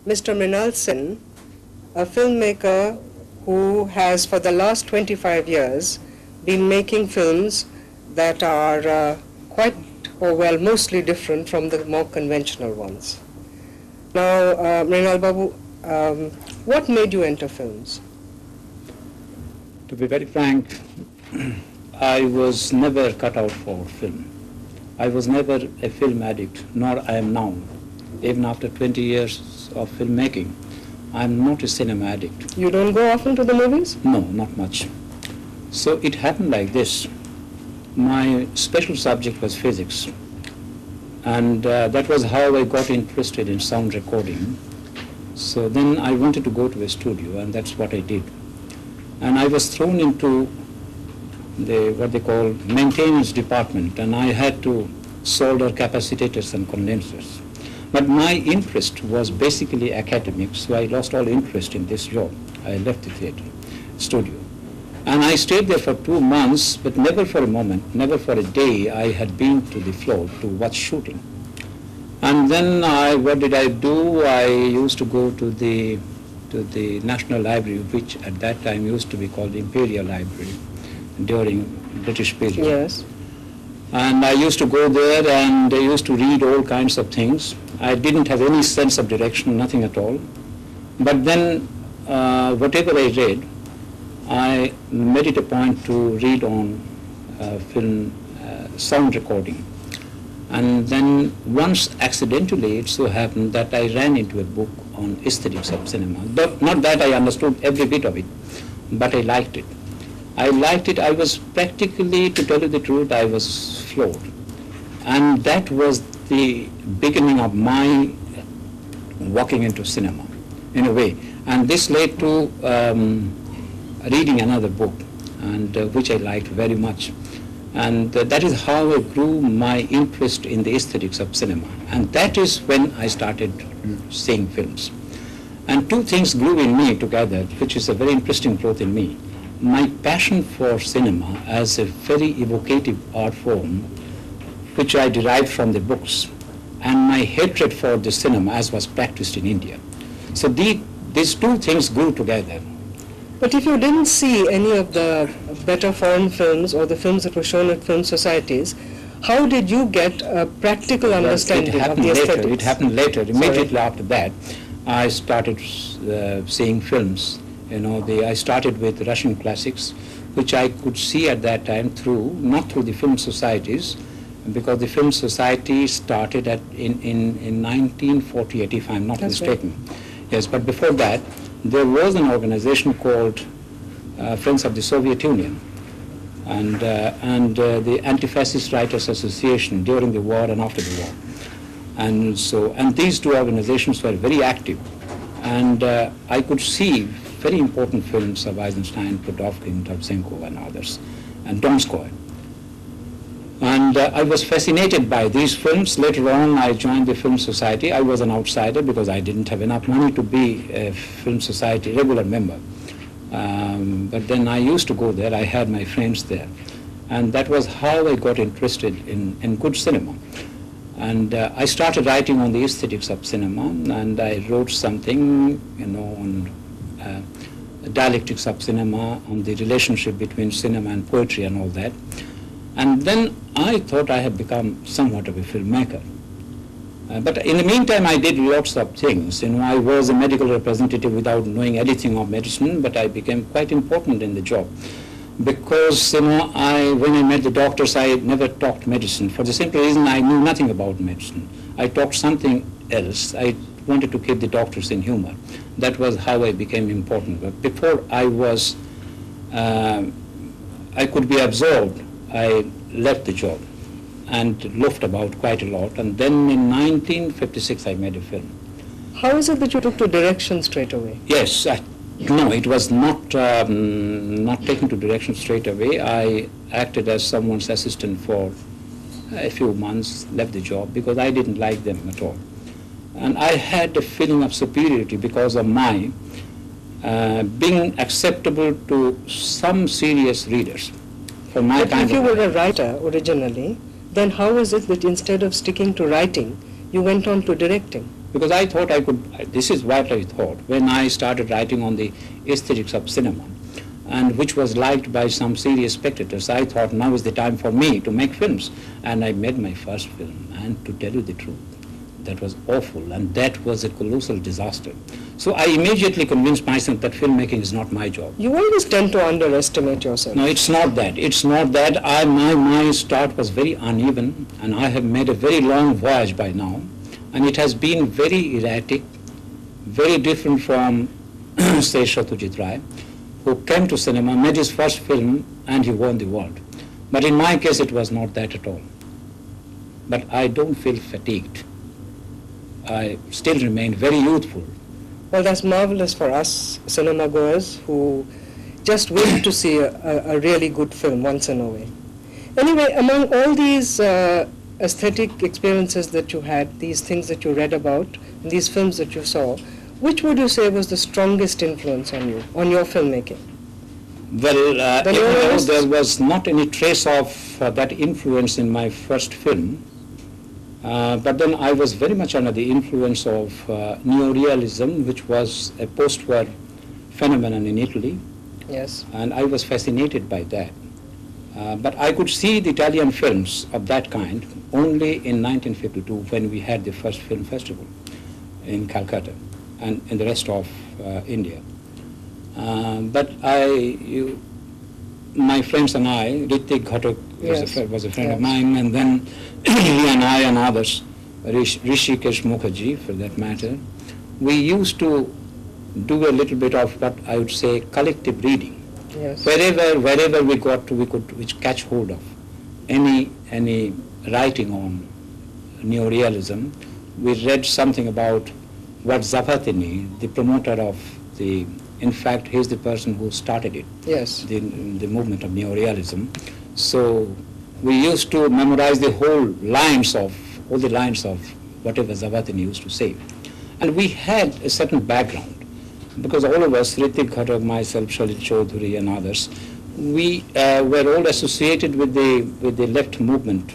Mr. Mrinal Sen, a filmmaker who has for the last 25 years been making films that are quite, or well, mostly different from the more conventional ones. Now, Mrinal Babu, what made you enter films? To be very frank, I was never cut out for film. I was never a film addict, nor I am now. Even after 20 years of filmmaking, I am not a cinema addict. You don't go often to the movies? No, not much. So it happened like this. My special subject was physics, and that was how I got interested in sound recording. So then I wanted to go to a studio, and that's what I did. And I was thrown into what they call maintenance department, and I had to solder capacitors and condensers. But my interest was basically academic, so I lost all interest in this job. I left the theater studio. And I stayed there for 2 months, but never for a moment, never for a day I had been to the floor to watch shooting. And then what did I do? I used to go to the National Library, which at that time used to be called Imperial Library during British period. Yes. And I used to go there and I used to read all kinds of things. I didn't have any sense of direction, nothing at all. But then whatever I read, I made it a point to read on film sound recording. And then once accidentally it so happened that I ran into a book on aesthetics of cinema. Not that I understood every bit of it, but I liked it. I liked it. I was practically, to tell you the truth, I was floored. And that was the beginning of my walking into cinema, in a way. And this led to reading another book, and which I liked very much. And that is how I grew my interest in the aesthetics of cinema. And that is when I started seeing films. And two things grew in me together, which is a very interesting growth in me. My passion for cinema as a very evocative art form, which I derived from the books, and my hatred for the cinema as was practiced in India. So these two things grew together. But if you didn't see any of the better foreign films or the films that were shown at film societies, how did you get a practical understanding of the aesthetics? It happened later. Immediately after that, I started seeing films. I started with Russian classics, which I could see at that time not through the film societies, because the film society started in 1948, if I'm not mistaken. Right. Yes, but before that, there was an organization called Friends of the Soviet Union, and the Anti-Fascist Writers Association during the war and after the war. And these two organizations were very active, and I could see very important films of Eisenstein, Pudovkin, Tabzenko, and others, and Donskoy. And I was fascinated by these films. Later on, I joined the Film Society. I was an outsider because I didn't have enough money to be a Film Society regular member. But then I used to go there. I had my friends there. And that was how I got interested in good cinema. And I started writing on the aesthetics of cinema, and I wrote something, on dialectics of cinema, on the relationship between cinema and poetry and all that. And then I thought I had become somewhat of a filmmaker. But in the meantime, I did lots of things. I was a medical representative without knowing anything of medicine, but I became quite important in the job. Because, when I met the doctors, I never talked medicine. For the simple reason, I knew nothing about medicine. I talked something else. I wanted to keep the doctors in humor. That was how I became important. But before I could be absorbed, I left the job and loafed about quite a lot. And then in 1956, I made a film. How is it that you took to direction straight away? Yes. No, it was not taken to direction straight away. I acted as someone's assistant for a few months, left the job because I didn't like them at all. And I had a feeling of superiority because of my being acceptable to some serious readers. For my but if you were a writer originally, then how is it that instead of sticking to writing, you went on to directing? Because I thought I could, this is what I thought when I started writing on the aesthetics of cinema, and which was liked by some serious spectators. I thought now is the time for me to make films. And I made my first film, and to tell you the truth, that was awful, and that was a colossal disaster. So I immediately convinced myself that filmmaking is not my job. You always tend to underestimate yourself. No, it's not that. It's not that. My start was very uneven, and I have made a very long voyage by now, and it has been very erratic, very different from, say, Satyajit Ray, who came to cinema, made his first film, and he won the world. But in my case, it was not that at all. But I don't feel fatigued. I still remain very youthful. Well, that's marvelous for us cinema goers who just wait to see a really good film once in a way. Anyway, among all these aesthetic experiences that you had, these things that you read about, and these films that you saw, which would you say was the strongest influence on you, on your filmmaking? Well, even though there was not any trace of that influence in my first film, but then I was very much under the influence of neorealism, which was a post-war phenomenon in Italy. Yes. And I was fascinated by that. But I could see the Italian films of that kind only in 1952, when we had the first film festival in Calcutta and in the rest of India. But my friends and I, Ritik Ghatak was a friend of mine, and then he and I and others, Rishikesh Mukherjee for that matter, we used to do a little bit of what I would say collective reading. Yes. Wherever we got to, we could catch hold of any writing on neorealism. We read something about what Zavattini, the promoter of the, in fact, he's the person who started it. Yes. The movement of neorealism. So we used to memorize all the lines of whatever Zavattini used to say. And we had a certain background, because all of us, Ritik Ghatak, myself, Shalit Chaudhuri and others, we were all associated with the left movement,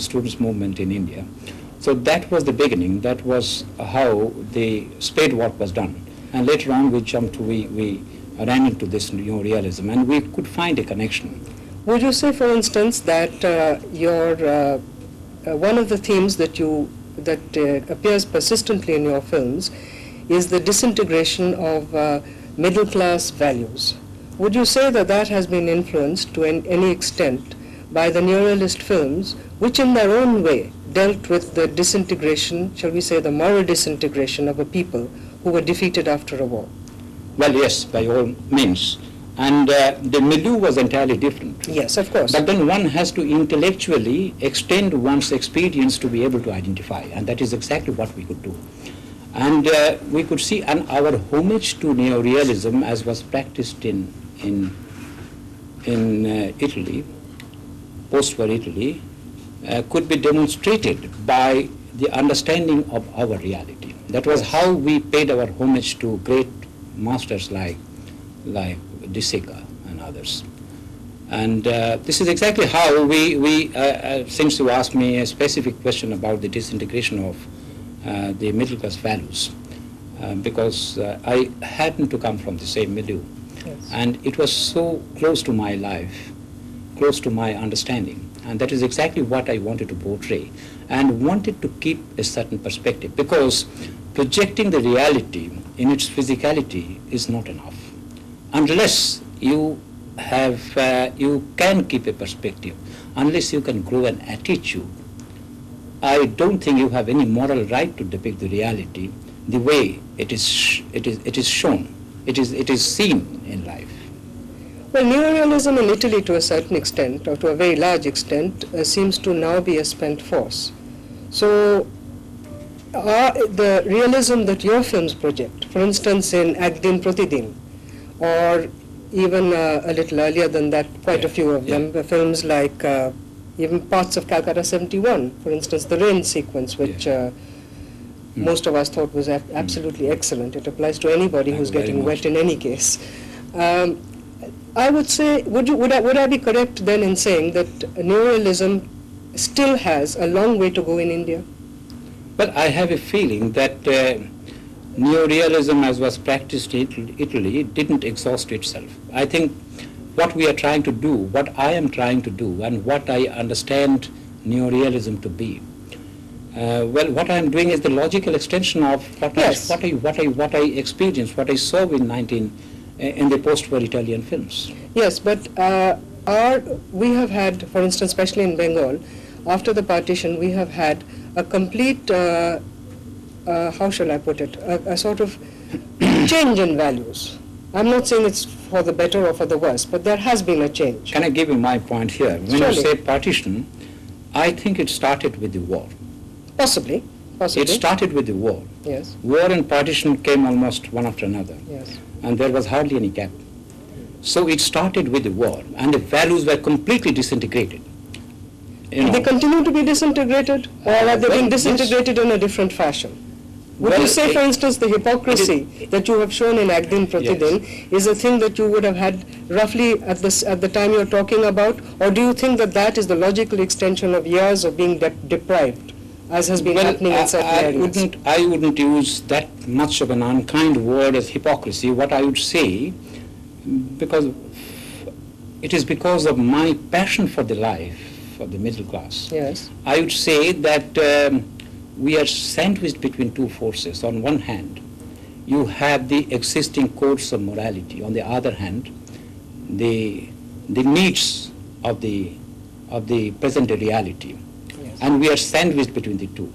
students' movement in India. So that was the beginning. That was how the spade work was done. And later on we ran into this neorealism, and we could find a connection. Would you say, for instance, that one of the themes that appears persistently in your films is the disintegration of middle-class values? Would you say that has been influenced to any extent by the neorealist films, which in their own way dealt with the disintegration, shall we say the moral disintegration of a people who were defeated after a war? Well, yes, by all means. And the milieu was entirely different. Yes, of course. But then one has to intellectually extend one's experience to be able to identify, and that is exactly what we could do. And we could see, and our homage to neorealism, as was practiced in Italy, post-war Italy, could be demonstrated by the understanding of our reality. That was how we paid our homage to great masters like De Sica and others. And this is exactly how we since you asked me a specific question about the disintegration of the middle-class values, because I happened to come from the same milieu. Yes. And it was so close to my life, close to my understanding. And that is exactly what I wanted to portray, and wanted to keep a certain perspective, because projecting the reality in its physicality is not enough. Unless you can keep a perspective, unless you can grow an attitude, I don't think you have any moral right to depict the reality the way it is shown, it is seen in life. Well, neorealism in Italy, to a certain extent, or to a very large extent, seems to now be a spent force. So, the realism that your films project, for instance in Ek Din Pratidin, or even a little earlier than that, quite a few of them, films like even parts of Calcutta 71, for instance, the rain sequence, which most of us thought was absolutely excellent. It applies to anybody who's getting wet in any case. I would say, would I be correct then in saying that neorealism still has a long way to go in India? Well, I have a feeling that neorealism, as was practiced in Italy, didn't exhaust itself. I think what we are trying to do, what I am trying to do, and what I understand neorealism to be, well, what I am doing is the logical extension of what I experienced, what I saw in the post-war Italian films. Yes, but we have had, for instance, especially in Bengal, after the partition, we have had a complete, how shall I put it, a sort of change in values. I'm not saying it's for the better or for the worse, but there has been a change. Can I give you my point here? When Surely. you say partition, I think it started with the war. Possibly. It started with the war. Yes. War and partition came almost one after another. Yes. And there was hardly any gap. So it started with the war, and the values were completely disintegrated. They continue to be disintegrated, or have they been disintegrated in a different fashion? Would you say, for instance, the hypocrisy that you have shown in Agdin Pratidin is a thing that you would have had roughly at the time you're talking about, or do you think that that is the logical extension of years of being deprived, as has been happening in certain areas? I wouldn't use that much of an unkind word as hypocrisy. What I would say, because it is because of my passion for the life of the middle class, yes, I would say that we are sandwiched between two forces. On one hand, you have the existing codes of morality. On the other hand, the needs of the present reality. yes, And we are sandwiched between the two.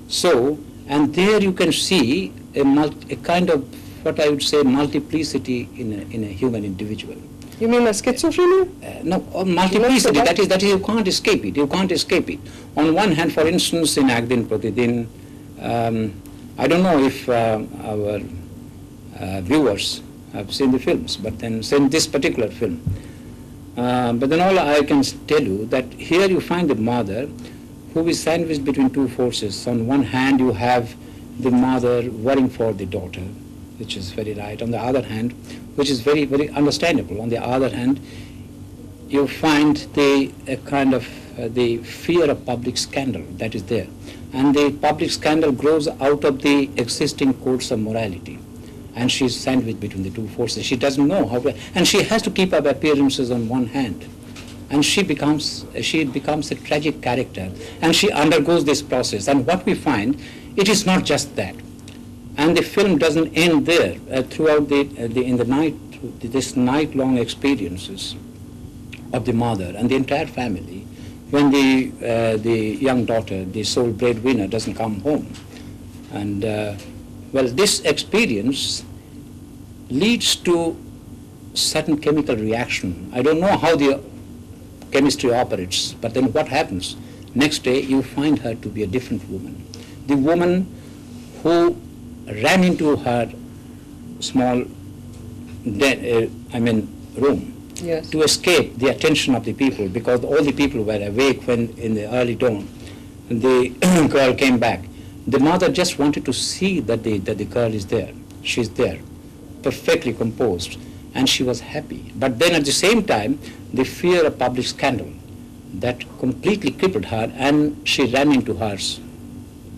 So, and there you can see a kind of what I would say multiplicity in a human individual. You mean a schizophrenia? No, multiplicity, that is you can't escape it, you can't escape it. On one hand, for instance, in Agdin Pratidin, I don't know if our viewers have seen the films, but then seen this particular film. But then all I can tell you that here you find the mother who is sandwiched between two forces. On one hand, you have the mother worrying for the daughter, which is very right. On the other hand, which is very, very understandable. On the other hand, you find the kind of the fear of public scandal that is there. And the public scandal grows out of the existing codes of morality. And she's sandwiched between the two forces. She doesn't know how to, and she has to keep up appearances on one hand. And she becomes a tragic character. And she undergoes this process. And what we find, it is not just that. And the film doesn't end there. Throughout this night-long experiences of the mother and the entire family, when the young daughter, the sole breadwinner, doesn't come home. And well, this experience leads to certain chemical reaction. I don't know how the chemistry operates, but then what happens? Next day, you find her to be a different woman. The woman who ran into her small room, yes, to escape the attention of the people, because all the people were awake when in the early dawn the girl came back. The mother just wanted to see that the girl is there. She's there, perfectly composed, and she was happy. But then at the same time, the fear of public scandal that completely crippled her, and she ran into her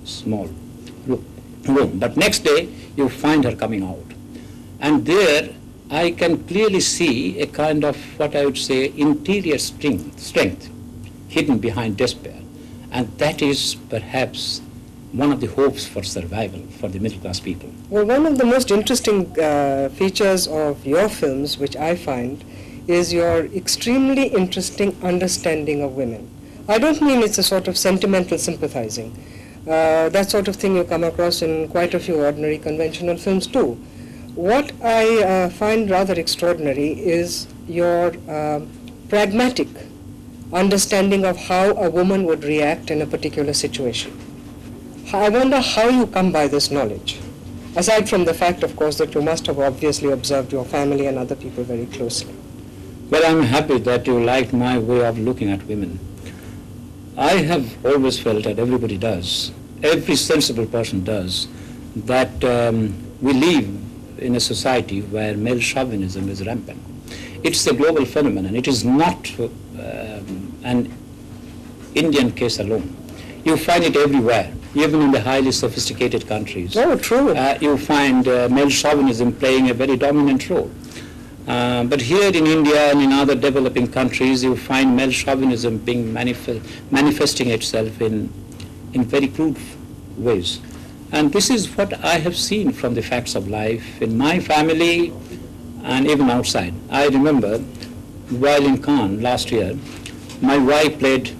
small room. But next day, you find her coming out. And there, I can clearly see a kind of, what I would say, interior strength hidden behind despair. And that is perhaps one of the hopes for survival for the middle class people. Well, one of the most interesting features of your films, which I find, is your extremely interesting understanding of women. I don't mean it's a sort of sentimental sympathizing. That sort of thing you come across in quite a few ordinary conventional films too. What I find rather extraordinary is your pragmatic understanding of how a woman would react in a particular situation. I wonder how you come by this knowledge, aside from the fact, of course, that you must have obviously observed your family and other people very closely. Well, I'm happy that you like my way of looking at women. I have always felt, and everybody does, every sensible person does, that we live in a society where male chauvinism is rampant. It's a global phenomenon. It is not an Indian case alone. You find it everywhere. even in the highly sophisticated countries. Oh, true. You find male chauvinism playing a very dominant role. But here in India and in other developing countries, you find male chauvinism being manifesting itself in very crude ways. And this is what I have seen from the facts of life in my family and even outside. I remember while in Cannes last year, my wife played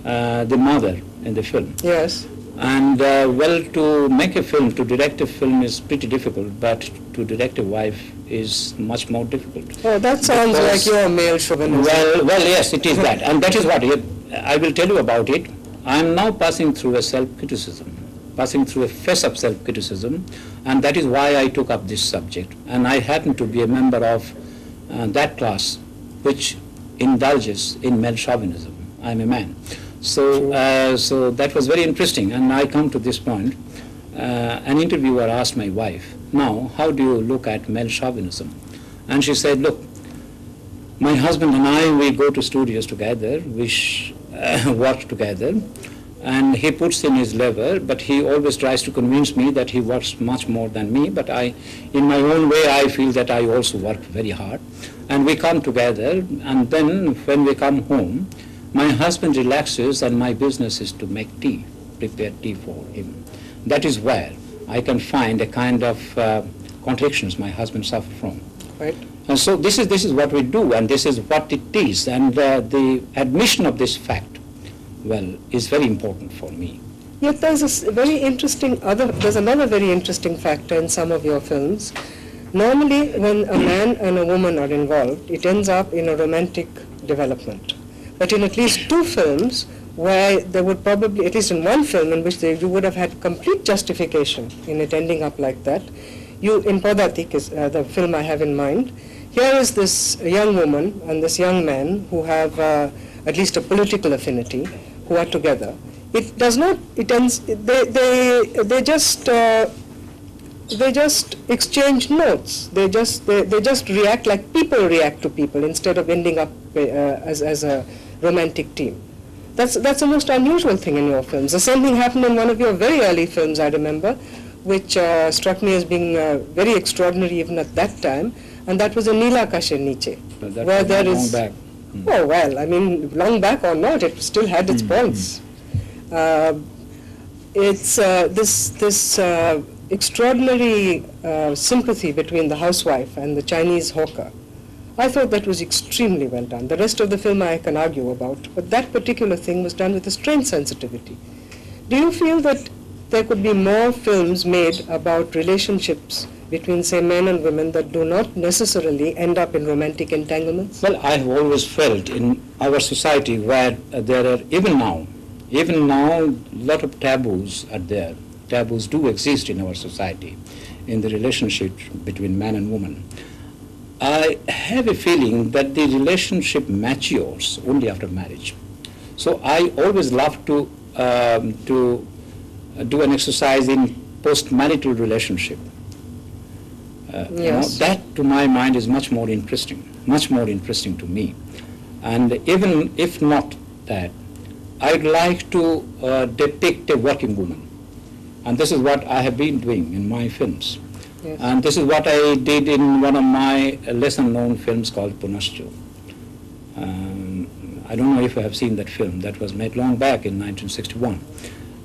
the mother in the film. Yes. And well, to make a film, to direct a film is pretty difficult, but to direct a wife is much more difficult. Oh, that sounds like your male chauvinism. Well, yes, it is that. And that is what I will tell you about it. I am now passing through a self-criticism, passing through a phase of self-criticism, and that is why I took up this subject. And I happen to be a member of that class which indulges in male chauvinism. I am a man. So that was very interesting, and I come to this point. An interviewer asked my wife, now, how do you look at male chauvinism? And she said, look, my husband and I, we go to studios together, we work together, and he puts in his lever, but he always tries to convince me that he works much more than me, but in my own way, I feel that I also work very hard. And we come together, and then when we come home, my husband relaxes and my business is to make tea, prepare tea for him. That is where I can find a kind of contradictions my husband suffers from. Right. And so this is what we do, and this is what it is. And the admission of this fact, well, is very important for me. Yet there's there's another very interesting factor in some of your films. Normally, when a man and a woman are involved, it ends up in a romantic development. But in at least two films, where there would probably, at least in one film in which you would have had complete justification in it ending up like that, in Padatik is the film I have in mind, here is this young woman and this young man who have at least a political affinity, who are together. It does not, it ends, they just exchange notes. They just react like people react to people instead of ending up as a romantic team. That's a most unusual thing in your films. The same thing happened in one of your very early films, I remember, which struck me as being very extraordinary even at that time, and that was a Neela Kashe Niche, where there is... Long back. Oh, well, I mean, long back or not, it still had its points. It's this extraordinary sympathy between the housewife and the Chinese hawker. I thought that was extremely well done. The rest of the film I can argue about, but that particular thing was done with a strange sensitivity. Do you feel that there could be more films made about relationships between, say, men and women that do not necessarily end up in romantic entanglements? Well, I have always felt in our society where there are, even now, a lot of taboos are there. Taboos do exist in our society in the relationship between man and woman. I have a feeling that the relationship matures only after marriage. So I always love to do an exercise in post-marital relationship. Yes. That, to my mind, is much more interesting to me. And even if not that, I'd like to depict a working woman. And this is what I have been doing in my films. Yes. And this is what I did in one of my lesser-known films called Punascho. I don't know if you have seen that film. That was made long back in 1961.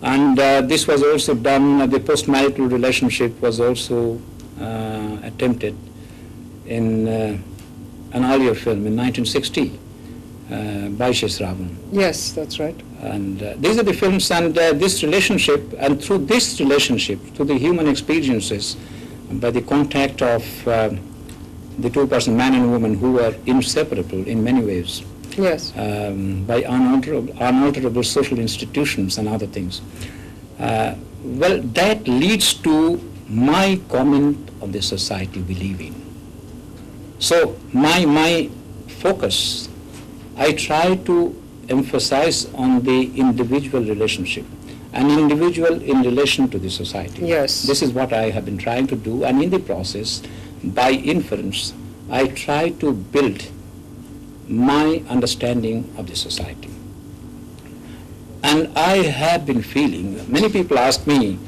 And this was also done, the post-marital relationship was also attempted in an earlier film in 1960, Baishes Ravan. Yes, that's right. And these are the films, and this relationship, and through this relationship, through the human experiences, by the contact of the two-person man and woman who are inseparable in many ways, Yes. By unalterable social institutions and other things. Well, that leads to my comment on the society we live in. So my focus, I try to emphasize on the individual relationship, an individual in relation to the society. Yes. This is what I have been trying to do, and in the process, by inference, I try to build my understanding of the society. And I have been feeling, many people ask me,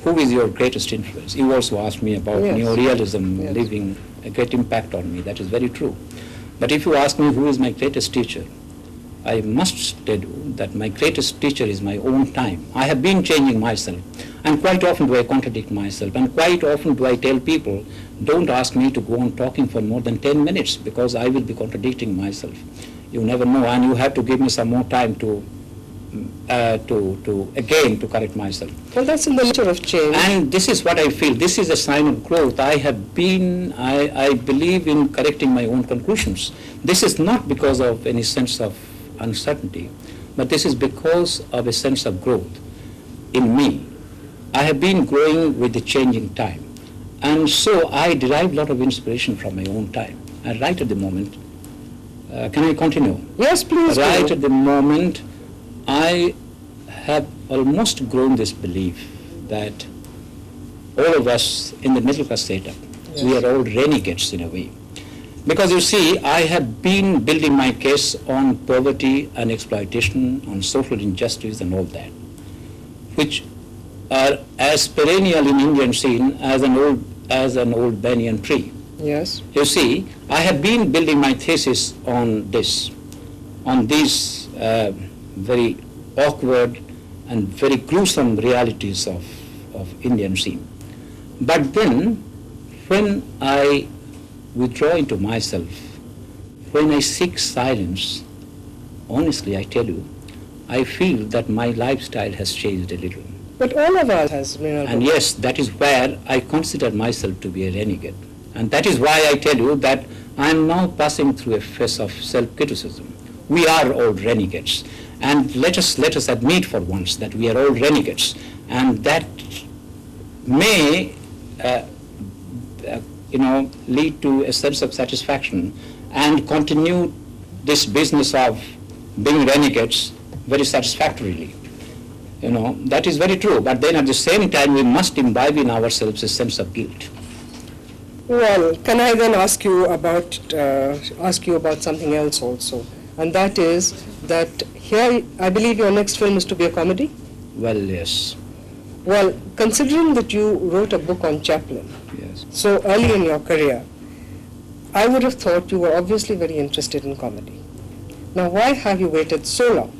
who is your greatest influence? You also asked me about neorealism leaving a great impact on me. That is very true. But if you ask me who is my greatest teacher, I must tell you that my greatest teacher is my own time. I have been changing myself, and quite often do I contradict myself, and quite often do I tell people, don't ask me to go on talking for more than 10 minutes because I will be contradicting myself. You never know, and you have to give me some more time to correct myself. Well, that's in the nature of change. And this is what I feel. This is a sign of growth. I believe in correcting my own conclusions. This is not because of any sense of uncertainty, but this is because of a sense of growth in me. I have been growing with the changing time. And so I derive a lot of inspiration from my own time. And right at the moment, can I continue? Yes, please. Right at the moment, I have almost grown this belief that all of us in the middle class setup, we are all renegades in a way. Because you see, I have been building my case on poverty and exploitation, on social injustice and all that, which are as perennial in Indian scene as an old banyan tree. Yes. You see, I have been building my thesis on this, on these very awkward and very gruesome realities of Indian scene. But then, when I withdraw into myself, when I seek silence, honestly I tell you, I feel that my lifestyle has changed a little. But all of us has, and yes, that is where I consider myself to be a renegade. And that is why I tell you that I am now passing through a phase of self-criticism. We are all renegades. And let us admit for once that we are all renegades. And that may lead to a sense of satisfaction and continue this business of being renegades very satisfactorily. That is very true. But then at the same time, we must imbibe in ourselves a sense of guilt. Well, can I then ask you about something else also? And that is that here, I believe your next film is to be a comedy? Well, yes. Well, considering that you wrote a book on Chaplin, yes, so early in your career, I would have thought you were obviously very interested in comedy. Now, why have you waited so long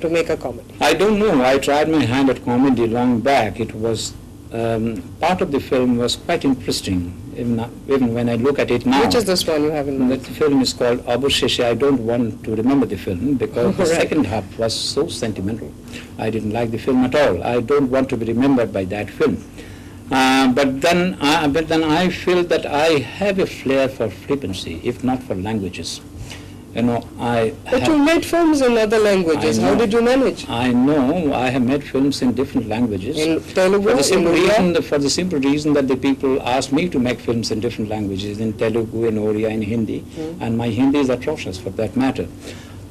to make a comedy? I don't know. I tried my hand at comedy long back. It was, part of the film was quite interesting, even when I look at it now. Which is this one you have in mind? The film is called Abusheshe. I don't want to remember the film because the second half was so sentimental. I didn't like the film at all. I don't want to be remembered by that film. But then I feel that I have a flair for flippancy, if not for languages. But you made films in other languages. How did you manage? I know. I have made films in different languages. In Telugu, for the simple reason that the people asked me to make films in different languages, in Telugu, in Oriya, in Hindi, and my Hindi is atrocious for that matter.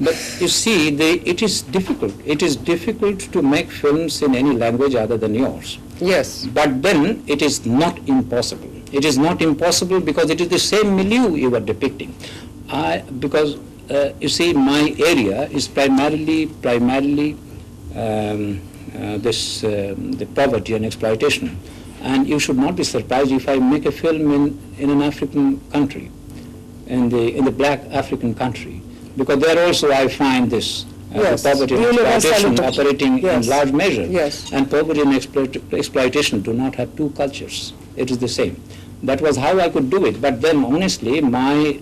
But you see, it is difficult. It is difficult to make films in any language other than yours. Yes. But then it is not impossible. It is not impossible because it is the same milieu you are depicting. You see, my area is primarily the poverty and exploitation. And you should not be surprised if I make a film in an African country, in the black African country, because there also I find this poverty and exploitation operating in large measure. Yes. And poverty and exploitation do not have two cultures. It is the same. That was how I could do it. But then, honestly, my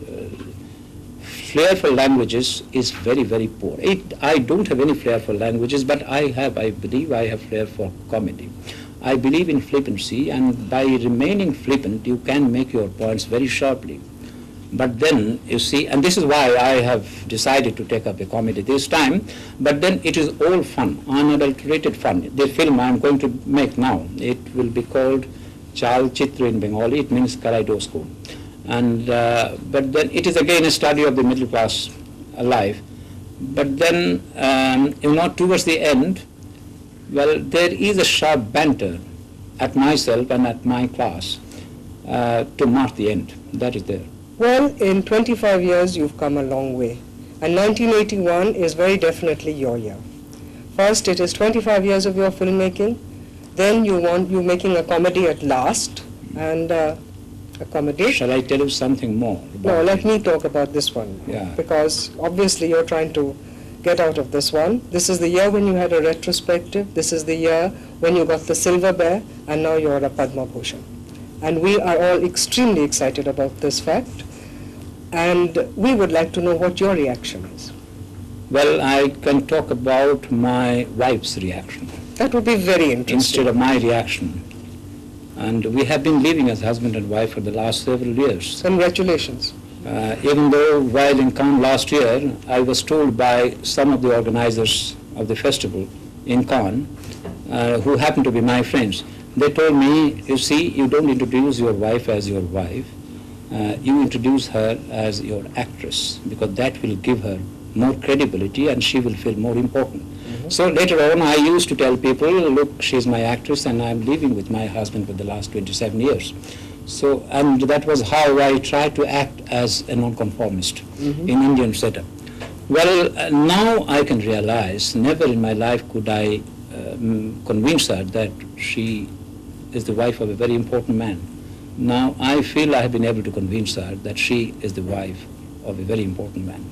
flair for languages is very, very poor. I don't have any flair for languages, but I believe I have flair for comedy. I believe in flippancy, and by remaining flippant, you can make your points very sharply. But then, you see, and this is why I have decided to take up a comedy this time, but then it is all fun, unadulterated fun. The film I am going to make now, it will be called Chal Chitra in Bengali. It means kaleidoscope. And but then it is again a study of the middle class life. But then, towards the end, well, there is a sharp banter at myself and at my class to mark the end. That is there. Well, in 25 years, you've come a long way. And 1981 is very definitely your year. First, it is 25 years of your filmmaking. Then you're making a comedy at last, and a comedy. Shall I tell you something more? No, let me talk about this one. Yeah. Because obviously you're trying to get out of this one. This is the year when you had a retrospective. This is the year when you got the Silver Bear, and now you're a Padma Bhushan. And we are all extremely excited about this fact. And we would like to know what your reaction is. Well, I can talk about my wife's reaction That would be very interesting. instead of my reaction. And we have been living as husband and wife for the last several years. Congratulations. Even though while in Cannes last year, I was told by some of the organizers of the festival in Cannes, who happened to be my friends, they told me, you see, you don't introduce your wife as your wife, you introduce her as your actress, because that will give her more credibility and she will feel more important. So later on, I used to tell people, look, she's my actress and I'm living with my husband for the last 27 years. So, and that was how I tried to act as a nonconformist in Indian setup. Well, now I can realize, never in my life could I convince her that she is the wife of a very important man. Now I feel I have been able to convince her that she is the wife of a very important man.